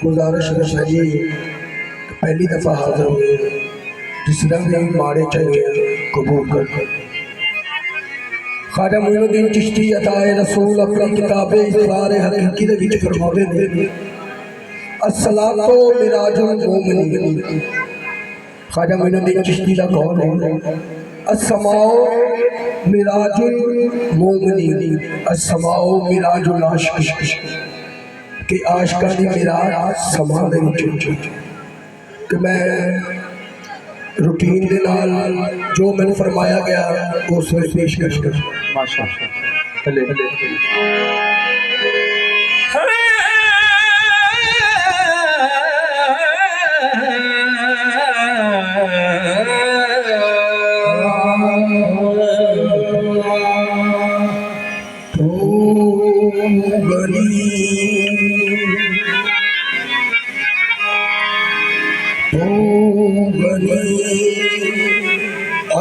गुजारिश है जी, पहली दफा हाजिर हुए, जिसने भी माड़े चंगे कबूल कर। ख्वाजा मोइनुद्दीन चिश्ती अताए रसूल अपनी किताबे इस्रार हकीकी दे विच फरमाते ने, अस्सलातो मिराजुल मोमिनीन। ख्वाजा मोइनुद्दीन चिश्ती दा कौल है, अस्समाओ मिराजुल मोमिनीन, अस्समाओ मिराजुल आशिकीन, कि आशिका दी मिराज समा दे विच। कि मैं रूटीन दे नाल जो मैंने फरमाया गया उस में पेश कर। माशाअल्लाह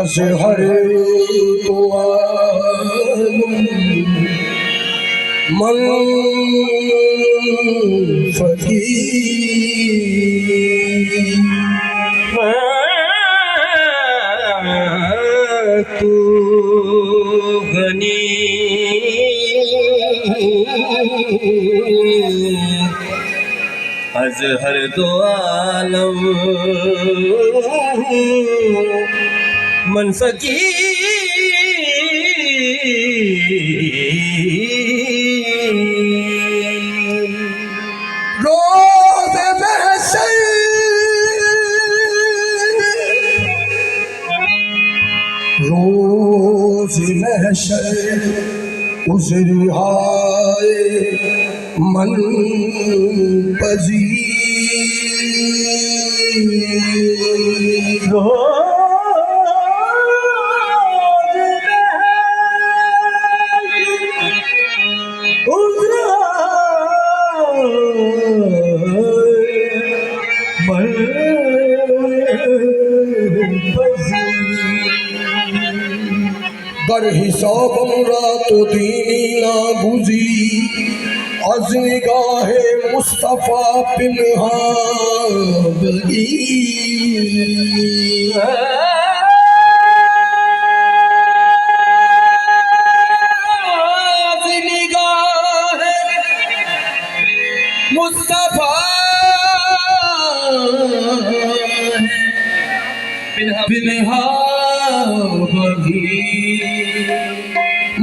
अज़हर तो मन तू गनी अज़हर तो आलम मन फकी रोज़ महशर रोज़ महशर उज़र हाय मन पज़ीर बर हिसाब हमरा तो दीनी ना बुझी अज़ निगाहे मुस्तफ़ा पिन्हा बगी अज़ निगाहे मुस्तफ़ा पिन्हा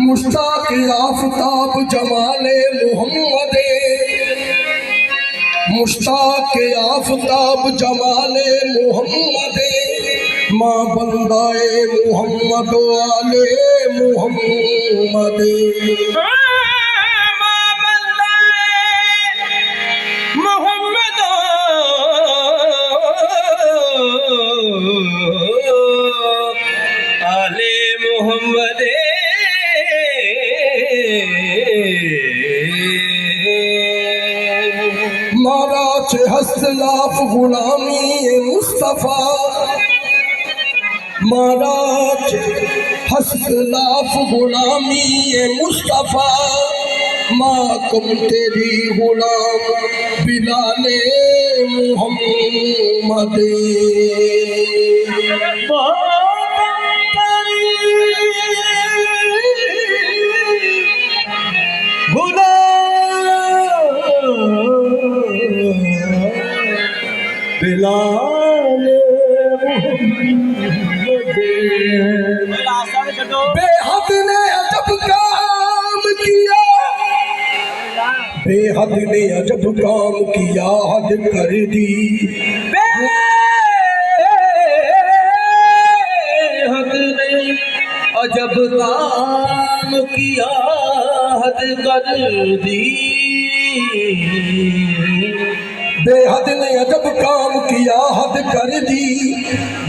मुश्ताक आफताब जमाले मुहम्मदे मुश्ताक आफताब जमाले मुहम्मदे माँ बंदाए मुहम्मद आले मुहम्मदे माराच हसलाफ गुलामी मुस्तफ़ा माराच हसलाफ गुलामी मुस्तफ़ा मातम तेरी गुलाम बिलाले मोहम्मद बिलाल बेहद ने अजब काम किया, बेहद ने अजब काम किया, हद कर दी बेहद ने अजब काम किया, हद कर दी बेहद ने अजब काम किया, हद कर दी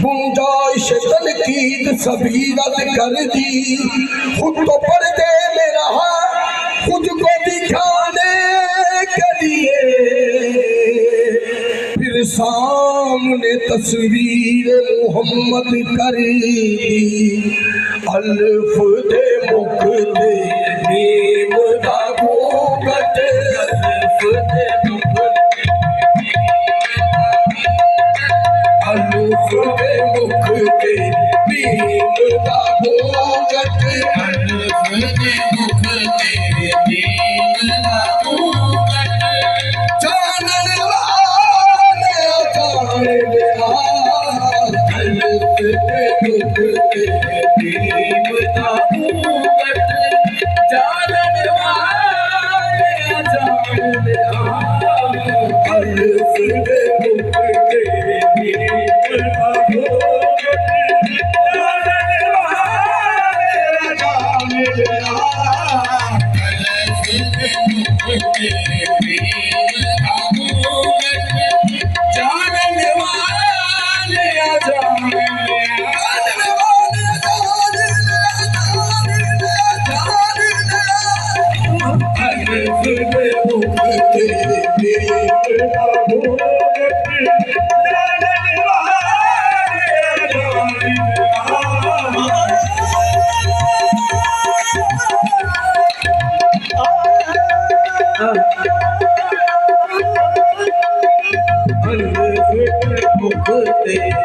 गुंजाइश तनकीद सभी रद कर दी। खुद तो पर्दे में रहा खुद को दिखाने के लिए, फिर सामने तस्वीर मोहम्मद कर दी। अल्फ दे मुख दे नीम दा घूंघट, अल्फ दे अल्फ दे मुख दे नीम दा घूंघट, अल्फ दे मुख दे नीम दा घूंघट। जानन वाले जान लिया, अल्फ दे मुख दे नीम दा घूंघट। जानन वाले जान लिया, अल्फ दे मुख दे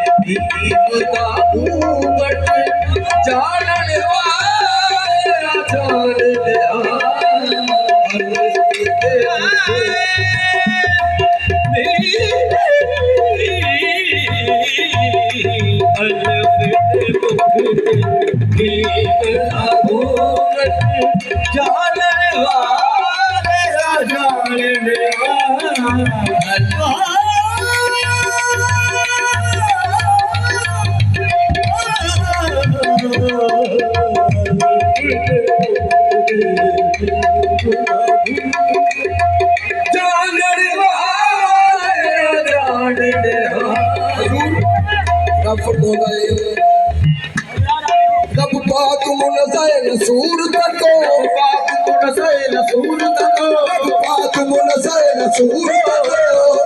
रब पाक मुनज़्ज़ल सूरत को, पाक मुनज़्ज़ल सूरत को, रब पाक मुनज़्ज़ल सूरत को,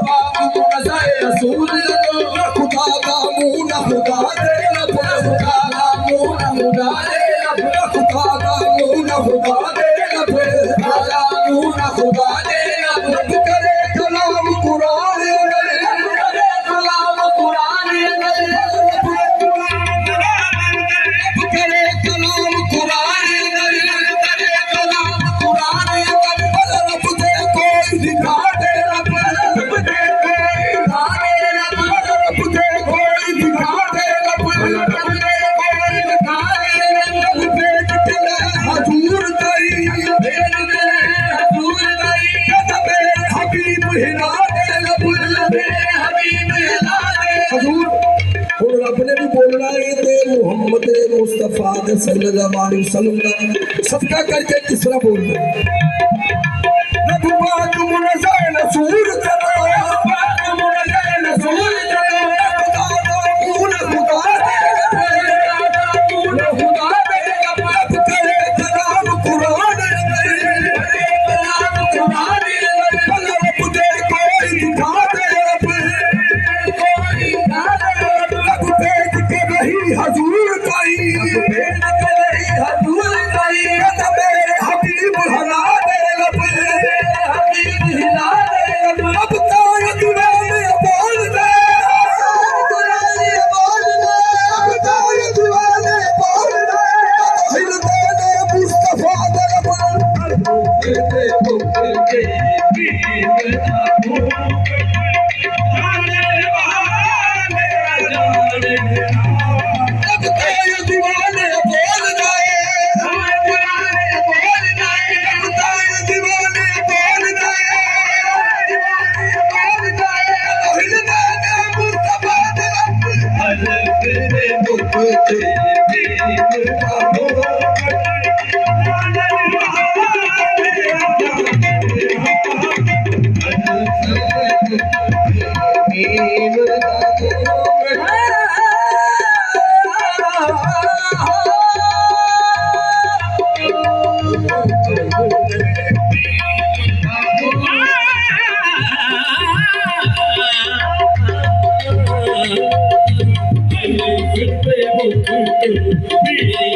पाक मुनज़्ज़ल सूरत को। खुदा का मुँह न खुदा दे रब, खुदा का मुँह न खुदा दे रब, खुदा का मुँह न खुदा दे रब, खुदा का मुँह न खुदा दे रब। रब करे कलाम कुरान, रब करे कलाम कुरान, मोहम्मद मुस्तफा सल्लल्लाहु अलैहि वसल्लम सबका करके तीसरा बोल रहे रब पाक मुनज़्ज़ल सूरत को, पाक मुनज़्ज़ल सूरत को, खुदा का मुँह न खुदा दे रब, खुदा दे रब। रब करे कलाम कुरान, करे कलाम कुरान, रब दे कोई दिखा दे रब, कोई दिखा दे रब। रब भेज के वही हजूर हजूर हबीब हला अब ताए दीवाने बोल जाए, अब ताए दीवाने बोल जाए, हिलने दे मुस्तफा दे Be